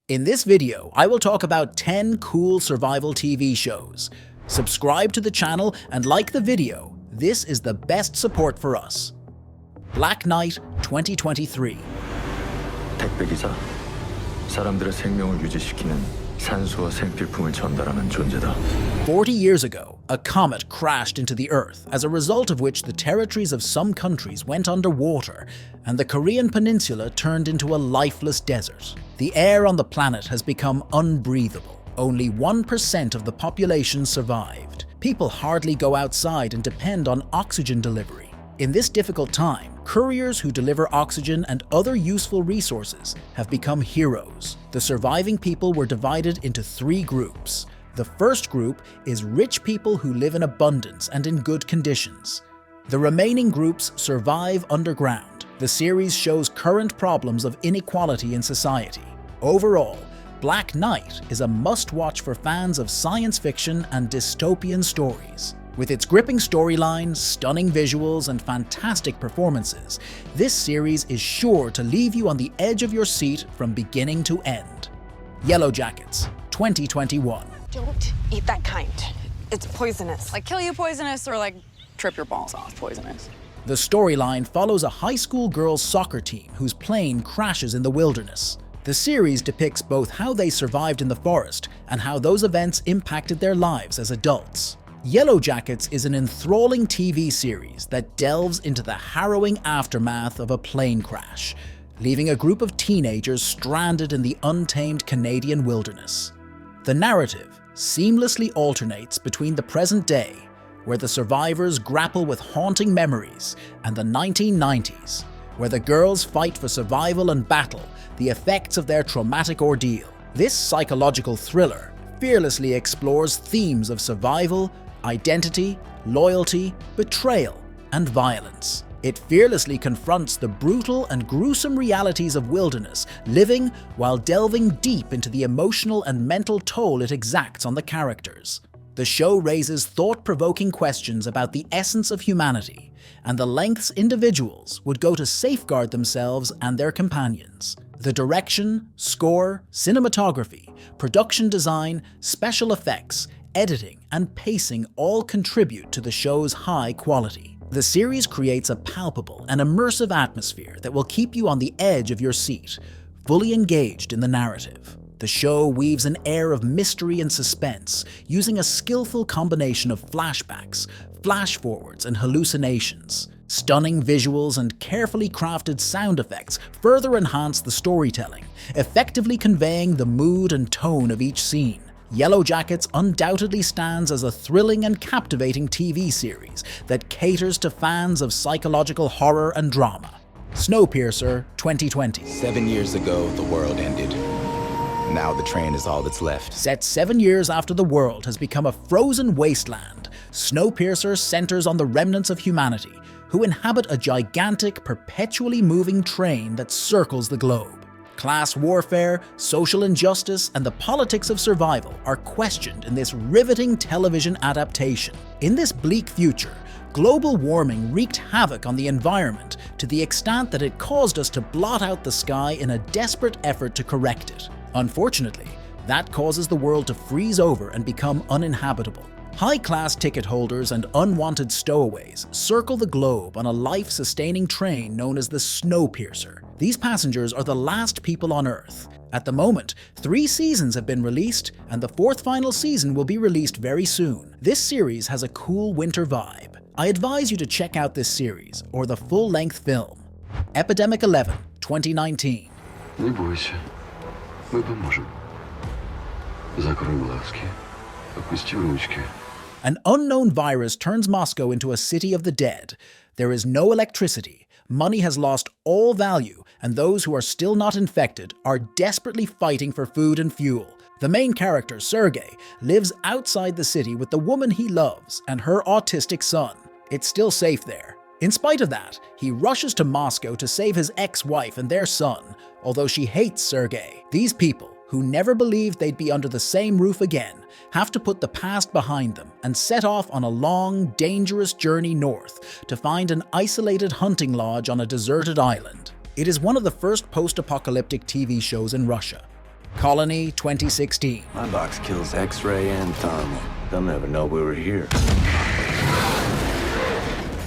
In this video, I will talk about 10 cool survival TV shows. Subscribe to the channel and like the video. This is the best support for us. Black Knight 2023. 택배기사, 사람들의 생명을 유지시키는 산소와 생필품을 전달하는 존재다. 40 years ago, a comet crashed into the Earth, as a result of which the territories of some countries went underwater, and the Korean peninsula turned into a lifeless desert. The air on the planet has become unbreathable. Only 1% of the population survived. People hardly go outside and depend on oxygen delivery. In this difficult time, couriers who deliver oxygen and other useful resources have become heroes. The surviving people were divided into 3 groups. The first group is rich people who live in abundance and in good conditions. The remaining groups survive underground. The series shows current problems of inequality in society. Overall, Black Knight is a must-watch for fans of science fiction and dystopian stories. With its gripping storyline, stunning visuals, and fantastic performances, this series is sure to leave you on the edge of your seat from beginning to end. Yellowjackets 2021. Don't eat that kind. It's poisonous. Like kill you poisonous or like trip your balls off poisonous. The storyline follows a high school girls' soccer team whose plane crashes in the wilderness. The series depicts both how they survived in the forest and how those events impacted their lives as adults. Yellowjackets is an enthralling TV series that delves into the harrowing aftermath of a plane crash, leaving a group of teenagers stranded in the untamed Canadian wilderness. The narrative seamlessly alternates between the present day, where the survivors grapple with haunting memories, and the 1990s, where the girls fight for survival and battle the effects of their traumatic ordeal. This psychological thriller fearlessly explores themes of survival, identity, loyalty, betrayal, and violence. It fearlessly confronts the brutal and gruesome realities of wilderness living while delving deep into the emotional and mental toll it exacts on the characters. The show raises thought-provoking questions about the essence of humanity and the lengths individuals would go to safeguard themselves and their companions. The direction, score, cinematography, production design, special effects, editing, and pacing all contribute to the show's high quality. The series creates a palpable and immersive atmosphere that will keep you on the edge of your seat, fully engaged in the narrative. The show weaves an air of mystery and suspense, using a skillful combination of flashbacks, flash-forwards, and hallucinations. Stunning visuals and carefully crafted sound effects further enhance the storytelling, effectively conveying the mood and tone of each scene. Yellowjackets undoubtedly stands as a thrilling and captivating TV series that caters to fans of psychological horror and drama. Snowpiercer 2020. 7 years ago, the world ended. Now the train is all that's left. Set 7 years after the world has become a frozen wasteland, Snowpiercer centers on the remnants of humanity who inhabit a gigantic, perpetually moving train that circles the globe. Class warfare, social injustice, and the politics of survival are questioned in this riveting television adaptation. In this bleak future, global warming wreaked havoc on the environment to the extent that it caused us to blot out the sky in a desperate effort to correct it. Unfortunately, that causes the world to freeze over and become uninhabitable. High-class ticket holders and unwanted stowaways circle the globe on a life-sustaining train known as the Snowpiercer. These passengers are the last people on Earth. At the moment, 3 seasons have been released, and the 4th final season will be released very soon. This series has a cool winter vibe. I advise you to check out this series, or the full-length film. Epidemic 11, 2019. Не бойся, мы поможем. Закрой глазки, опусти ручки. An unknown virus turns Moscow into a city of the dead. There is no electricity, money has lost all value, and those who are still not infected are desperately fighting for food and fuel. The main character, Sergei, lives outside the city with the woman he loves and her autistic son. It's still safe there. In spite of that, he rushes to Moscow to save his ex-wife and their son, although she hates Sergei. These people, who never believed they'd be under the same roof again, have to put the past behind them and set off on a long, dangerous journey north to find an isolated hunting lodge on a deserted island. It is one of the first post-apocalyptic TV shows in Russia. Colony 2016. My box kills X-ray and thermal. They'll never know we were here.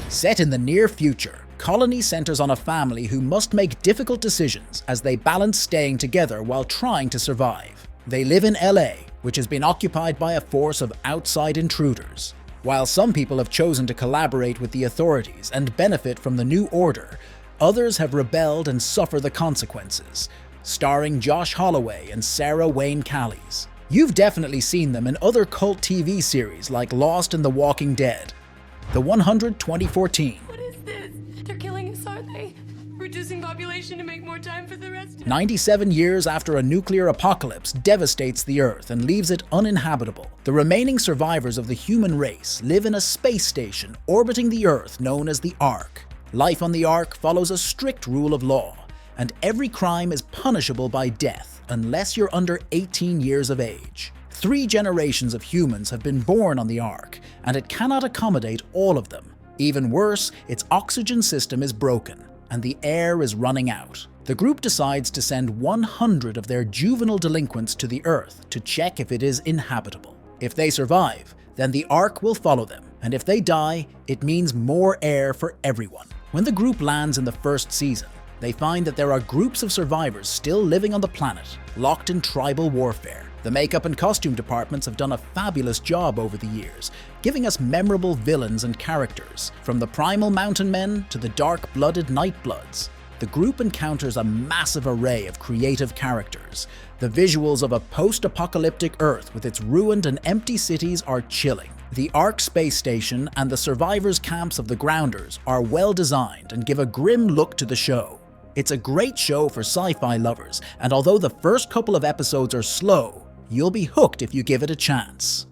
Set in the near future, Colony centers on a family who must make difficult decisions as they balance staying together while trying to survive. They live in LA, which has been occupied by a force of outside intruders. While some people have chosen to collaborate with the authorities and benefit from the new order, others have rebelled and suffer the consequences. Starring Josh Holloway and Sarah Wayne Callies. You've definitely seen them in other cult TV series like Lost and The Walking Dead. The 100 2014. What is this? They're killing us, are they? Reducing population to make more time for the rest of 97 years after a nuclear apocalypse devastates the Earth and leaves it uninhabitable, the remaining survivors of the human race live in a space station orbiting the Earth known as the Ark. Life on the Ark follows a strict rule of law, and every crime is punishable by death unless you're under 18 years of age. 3 generations of humans have been born on the Ark, and it cannot accommodate all of them. Even worse, its oxygen system is broken, and the air is running out. The group decides to send 100 of their juvenile delinquents to the Earth to check if it is inhabitable. If they survive, then the Ark will follow them, and if they die, it means more air for everyone. When the group lands in the first season, they find that there are groups of survivors still living on the planet, locked in tribal warfare. The makeup and costume departments have done a fabulous job over the years, giving us memorable villains and characters, from the primal mountain men to the dark-blooded Nightbloods. The group encounters a massive array of creative characters. The visuals of a post-apocalyptic Earth with its ruined and empty cities are chilling. The Ark space station and the survivors' camps of the Grounders are well designed and give a grim look to the show. It's a great show for sci-fi lovers, and although the first couple of episodes are slow, you'll be hooked if you give it a chance.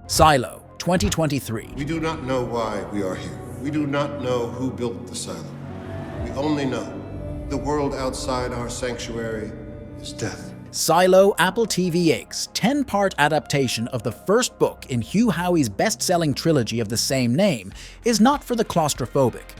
Silo 2023. We do not know why we are here. We do not know who built the silo. We only know the world outside our sanctuary is death. Silo Apple TV Inc.'s 10-part adaptation of the first book in Hugh Howey's best-selling trilogy of the same name is not for the claustrophobic.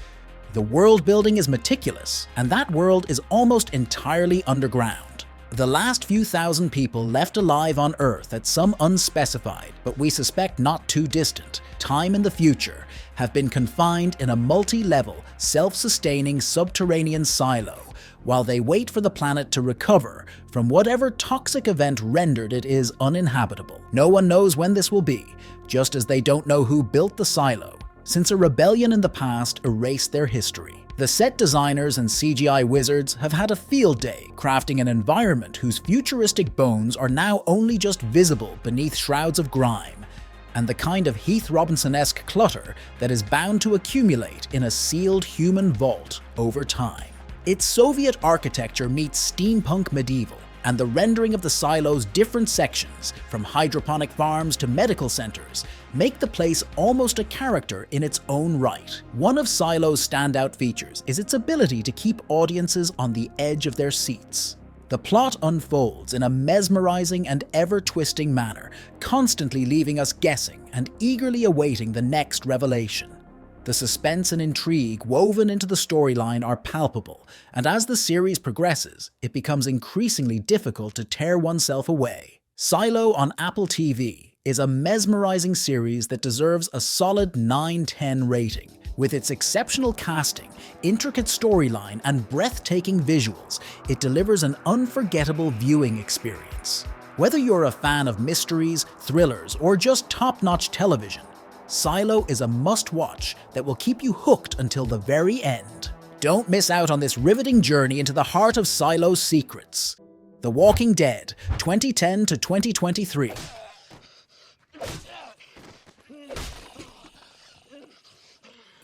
The world building is meticulous, and that world is almost entirely underground. The last few thousand people left alive on Earth at some unspecified, but we suspect not too distant, time in the future, have been confined in a multi-level, self-sustaining subterranean silo, while they wait for the planet to recover from whatever toxic event rendered it is uninhabitable. No one knows when this will be, just as they don't know who built the silo, since a rebellion in the past erased their history. The set designers and CGI wizards have had a field day crafting an environment whose futuristic bones are now only just visible beneath shrouds of grime, and the kind of Heath Robinson-esque clutter that is bound to accumulate in a sealed human vault over time. Its Soviet architecture meets steampunk medieval, and the rendering of the silo's different sections, from hydroponic farms to medical centers, make the place almost a character in its own right. One of Silo's standout features is its ability to keep audiences on the edge of their seats. The plot unfolds in a mesmerizing and ever-twisting manner, constantly leaving us guessing and eagerly awaiting the next revelation. The suspense and intrigue woven into the storyline are palpable, and as the series progresses, it becomes increasingly difficult to tear oneself away. Silo on Apple TV is a mesmerizing series that deserves a solid 9/10 rating. With its exceptional casting, intricate storyline, and breathtaking visuals, it delivers an unforgettable viewing experience. Whether you're a fan of mysteries, thrillers, or just top-notch television, Silo is a must-watch that will keep you hooked until the very end. Don't miss out on this riveting journey into the heart of Silo's secrets. The Walking Dead, 2010 to 2023.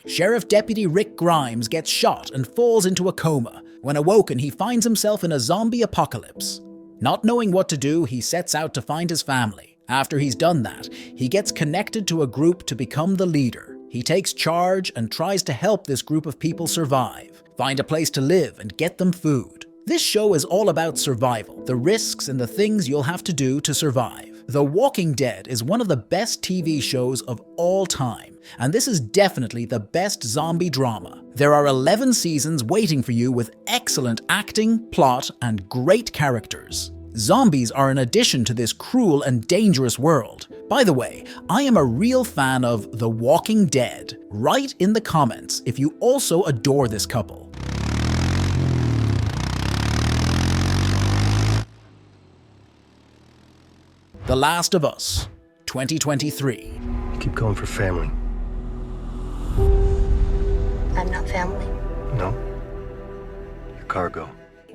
Sheriff Deputy Rick Grimes gets shot and falls into a coma. When awoken, he finds himself in a zombie apocalypse. Not knowing what to do, he sets out to find his family. After he's done that, he gets connected to a group to become the leader. He takes charge and tries to help this group of people survive, find a place to live, and get them food. This show is all about survival, the risks and the things you'll have to do to survive. The Walking Dead is one of the best TV shows of all time, and this is definitely the best zombie drama. There are 11 seasons waiting for you with excellent acting, plot, and great characters. Zombies are an addition to this cruel and dangerous world. By the way, I am a real fan of The Walking Dead. Write in the comments if you also adore this couple. The Last of Us, 2023. Keep going for family. I'm not family. No? You're cargo.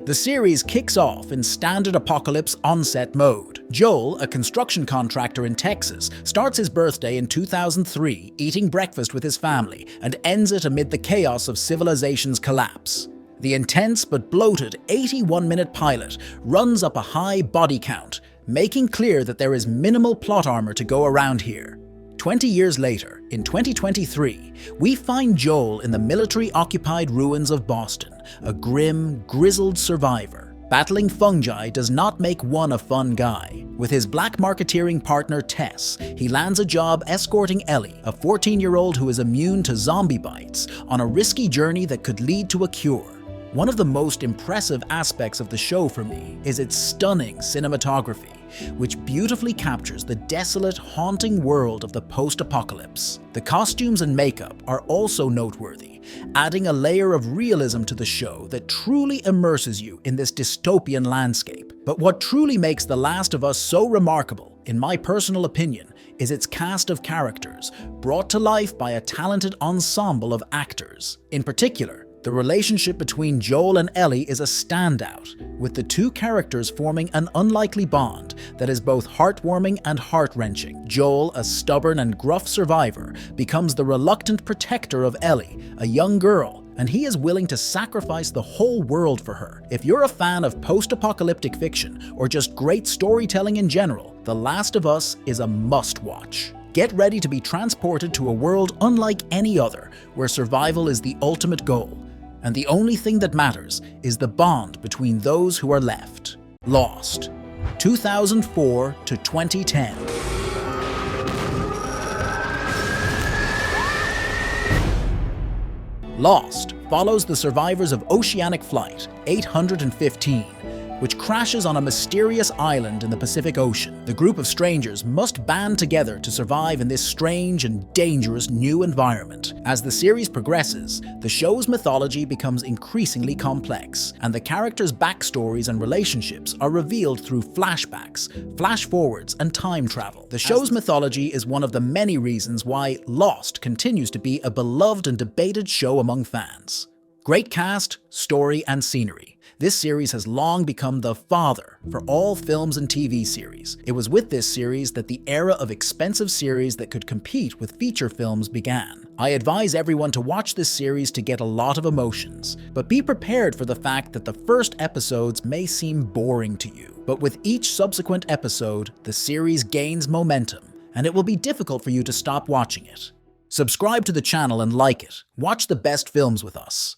The series kicks off in standard apocalypse onset mode. Joel, a construction contractor in Texas, starts his birthday in 2003 eating breakfast with his family and ends it amid the chaos of civilization's collapse. The intense but bloated 81-minute pilot runs up a high body count, making clear that there is minimal plot armor to go around here. 20 years later, in 2023, we find Joel in the military-occupied ruins of Boston, a grim, grizzled survivor. Battling fungi does not make one a fun guy. With his black marketeering partner Tess, he lands a job escorting Ellie, a 14-year-old who is immune to zombie bites, on a risky journey that could lead to a cure. One of the most impressive aspects of the show for me is its stunning cinematography, which beautifully captures the desolate, haunting world of the post-apocalypse. The costumes and makeup are also noteworthy, adding a layer of realism to the show that truly immerses you in this dystopian landscape. But what truly makes The Last of Us so remarkable, in my personal opinion, is its cast of characters, brought to life by a talented ensemble of actors. In particular, the relationship between Joel and Ellie is a standout, with the two characters forming an unlikely bond that is both heartwarming and heart-wrenching. Joel, a stubborn and gruff survivor, becomes the reluctant protector of Ellie, a young girl, and he is willing to sacrifice the whole world for her. If you're a fan of post-apocalyptic fiction or just great storytelling in general, The Last of Us is a must-watch. Get ready to be transported to a world unlike any other, where survival is the ultimate goal, and the only thing that matters is the bond between those who are left. Lost, 2004 to 2010. Lost follows the survivors of Oceanic Flight 815, which crashes on a mysterious island in the Pacific Ocean. The group of strangers must band together to survive in this strange and dangerous new environment. As the series progresses, the show's mythology becomes increasingly complex, and the characters' backstories and relationships are revealed through flashbacks, flash-forwards, and time travel. The show's mythology is one of the many reasons why Lost continues to be a beloved and debated show among fans. Great cast, story, and scenery. This series has long become the father for all films and TV series. It was with this series that the era of expensive series that could compete with feature films began. I advise everyone to watch this series to get a lot of emotions, but be prepared for the fact that the first episodes may seem boring to you. But with each subsequent episode, the series gains momentum, and it will be difficult for you to stop watching it. Subscribe to the channel and like it. Watch the best films with us.